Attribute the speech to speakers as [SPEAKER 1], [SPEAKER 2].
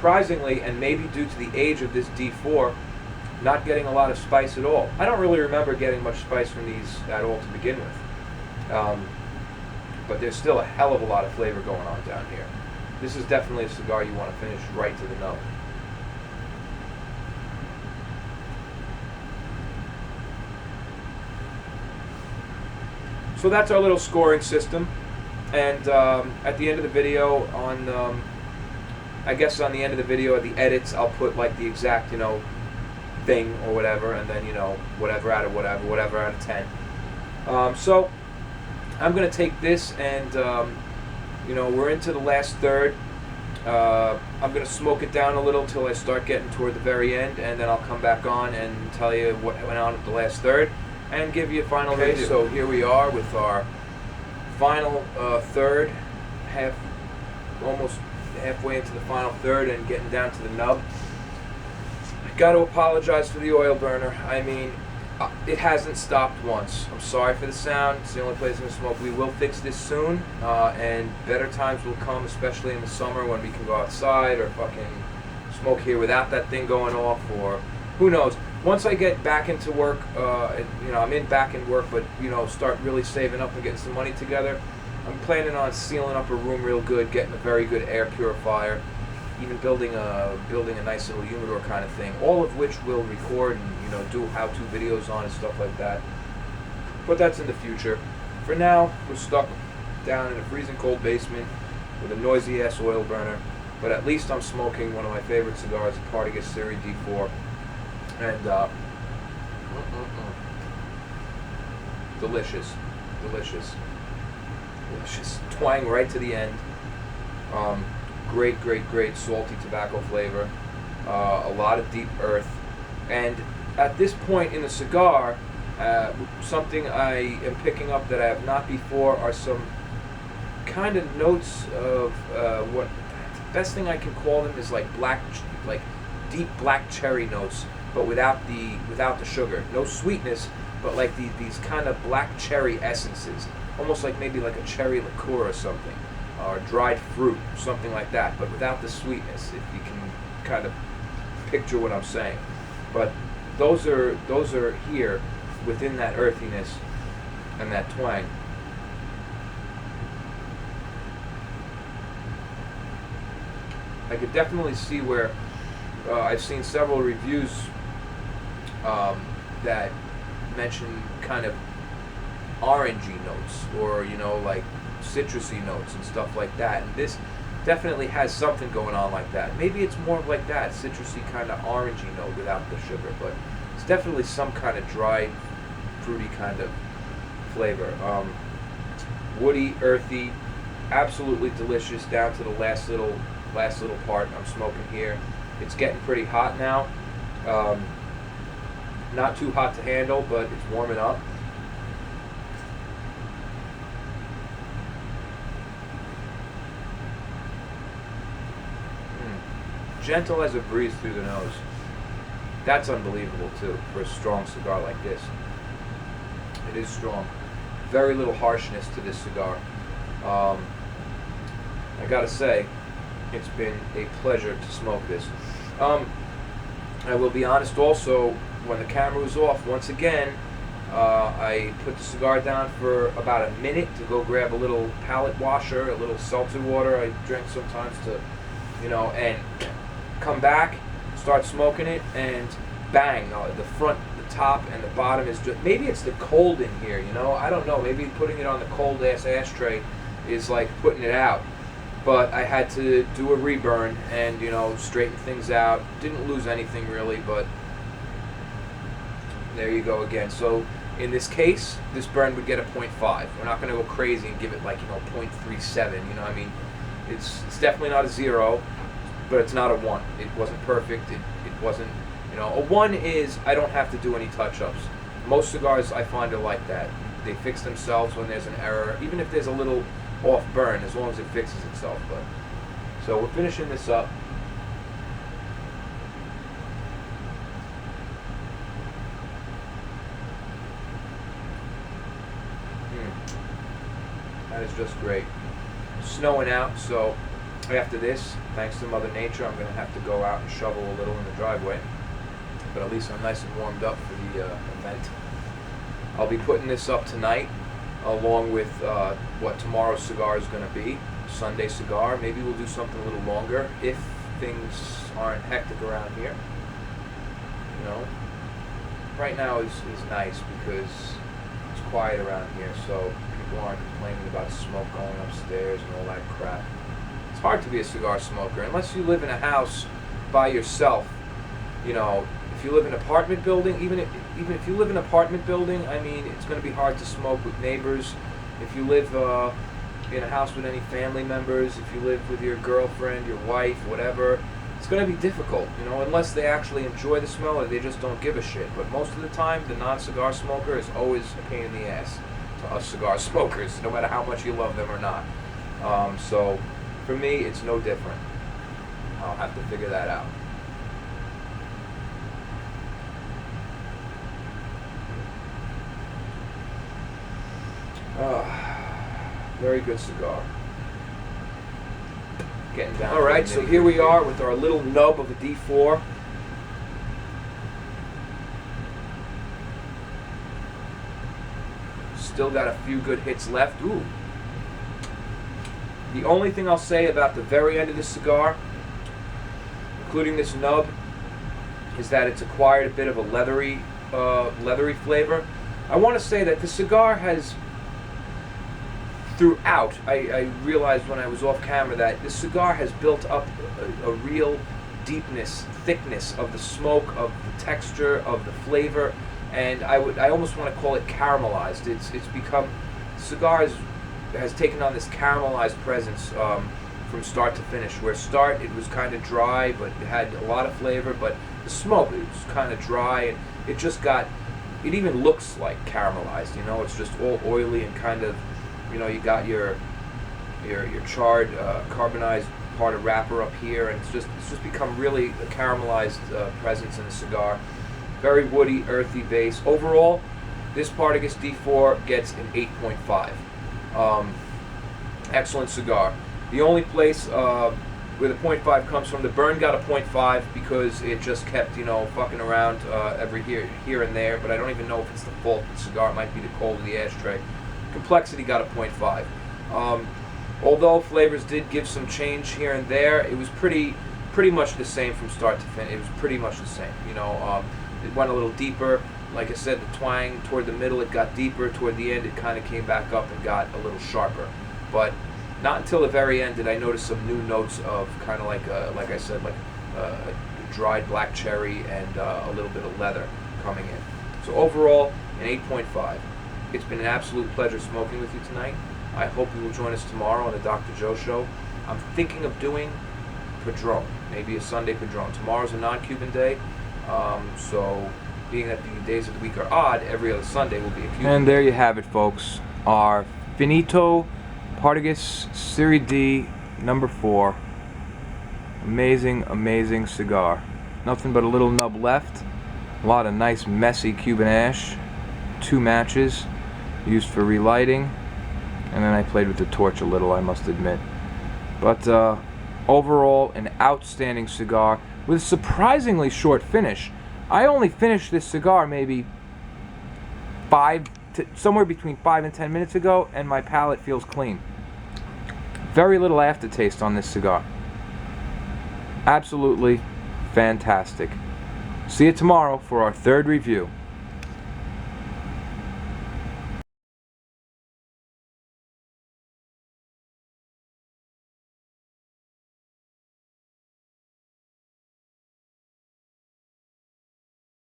[SPEAKER 1] surprisingly, and maybe due to the age of this D4, not getting a lot of spice at all. I don't really remember getting much spice from these at all to begin with. But there's still a hell of a lot of flavor going on down here. This is definitely a cigar you want to finish right to the nub. So that's our little scoring system. And at the end of the video, I guess on the end of the video, at the edits, I'll put like the exact, thing or whatever, and then, whatever out of 10. So I'm going to take this and, we're into the last third. I'm going to smoke it down a little till I start getting toward the very end, and then I'll come back on and tell you what went on at the last third and give you a final review. So here we are with our final third, almost halfway into the final third and getting down to the nub. I got to apologize for the oil burner. I mean, it hasn't stopped once. I'm sorry for the sound. It's the only place I'm going to smoke. We will fix this soon, and better times will come, especially in the summer when we can go outside or fucking smoke here without that thing going off, or who knows. Once I get back into work, I'm back in work, but, start really saving up and getting some money together, I'm planning on sealing up a room real good, getting a very good air purifier, even building a nice little humidor kind of thing, all of which we'll record and do how-to videos on and stuff like that. But that's in the future. For now, we're stuck down in a freezing cold basement with a noisy ass oil burner. But at least I'm smoking one of my favorite cigars, Partagas Serie D4, and delicious, delicious, delicious. Twang right to the end. Great, great, great salty tobacco flavor. A lot of deep earth. And at this point in the cigar, something I am picking up that I have not before are some kind of notes of what the best thing I can call them is like deep black cherry notes, but without the sugar. No sweetness, but like these kind of black cherry essences, almost like maybe like a cherry liqueur or something, or dried fruit, something like that, but without the sweetness, if you can kind of picture what I'm saying. But those are here within that earthiness and that twang. I could definitely see where I've seen several reviews that mention kind of orangey notes, or like citrusy notes and stuff like that, and this definitely has something going on like that. Maybe it's more of like that citrusy kind of orangey note without the sugar, but it's definitely some kind of dry, fruity kind of flavor. Woody, earthy, absolutely delicious down to the last little part I'm smoking here. It's getting pretty hot now. Not too hot to handle, but it's warming up. Gentle as a breeze through the nose. That's unbelievable too for a strong cigar like this. It is strong. Very little harshness to this cigar. I gotta say, it's been a pleasure to smoke this. I will be honest also, when the camera was off, once again, I put the cigar down for about a minute to go grab a little palate washer, a little seltzer water I drink sometimes to, and come back, start smoking it, and bang, the front, the top, and the bottom is just, maybe it's the cold in here, I don't know, maybe putting it on the cold ass ashtray is like putting it out. But I had to do a reburn and, straighten things out. Didn't lose anything really, but there you go again. So in this case, this burn would get a 0.5. We're not going to go crazy and give it like, 0.37. I mean, it's definitely not a 0, but it's not a 1. It wasn't perfect. It wasn't, a 1 is I don't have to do any touch-ups. Most cigars I find are like that. They fix themselves when there's an error, even if there's a little off burn, as long as it fixes itself. But so we're finishing this up. That is just great. Snowing out, so After this, thanks to Mother Nature, I'm going to have to go out and shovel a little in the driveway. But at least I'm nice and warmed up for the event. I'll be putting this up tonight, along with what tomorrow's cigar is going to be, Sunday cigar. Maybe we'll do something a little longer if things aren't hectic around here. You know, right now is nice because it's quiet around here, so people aren't complaining about smoke going upstairs and all that crap. It's hard to be a cigar smoker unless you live in a house by yourself. You know, if you live in an apartment building, even if you live in an apartment building, I mean, it's going to be hard to smoke with neighbors. If you live in a house with any family members, if you live with your girlfriend, your wife, whatever, it's going to be difficult, you know, unless they actually enjoy the smell or they just don't give a shit. But most of the time, the non-cigar smoker is always a pain in the ass to us cigar smokers, no matter how much you love them or not. So, for me, it's no different. I'll have to figure that out. Very good cigar. Getting down. All right, so here we are with our little nub of a D4. Still got a few good hits left. Ooh. The only thing I'll say about the very end of this cigar, including this nub, is that it's acquired a bit of a leathery flavor. I want to say that the cigar has, throughout, I realized when I was off camera that the cigar has built up a real deepness, thickness of the smoke, of the texture, of the flavor, and I almost want to call it caramelized. It's become, cigar has taken on this caramelized presence from start to finish. Where start it was kind of dry, but it had a lot of flavor, but the smoke, it was kind of dry, and it just got, it even looks like caramelized, you know, it's just all oily and kind of, you know, you got your charred carbonized part of wrapper up here, and it's just become really a caramelized presence in the cigar. Very woody, earthy base. Overall, this Partagas D4 gets an 8.5. Excellent cigar. The only place where the 0.5 comes from, the burn got a 0.5 because it just kept, you know, fucking around every here and there, but I don't even know if it's the fault of the cigar. It might be the cold of the ashtray. Complexity got a 0.5. Although flavors did give some change here and there, it was pretty much the same from start to finish. It was pretty much the same. You know, it went a little deeper. Like I said, the twang toward the middle, it got deeper. Toward the end, it kind of came back up and got a little sharper. But not until the very end did I notice some new notes of kind of like I said, like dried black cherry and a little bit of leather coming in. So overall, an 8.5. It's been an absolute pleasure smoking with you tonight. I hope you will join us tomorrow on the Dr. Joe Show. I'm thinking of doing Padron, maybe a Sunday Padron. Tomorrow's a non-Cuban day, so being that the days of the week are odd, every other Sunday will be a Cuban. And there you have it, folks. Our Finito Partagas Serie D number 4. Amazing, amazing cigar. Nothing but a little nub left. A lot of nice, messy Cuban ash. 2 matches used for relighting. And then I played with the torch a little, I must admit. But overall, an outstanding cigar with a surprisingly short finish. I only finished this cigar maybe somewhere between 5 and 10 minutes ago, and my palate feels clean. Very little aftertaste on this cigar. Absolutely fantastic. See you tomorrow for our 3rd review.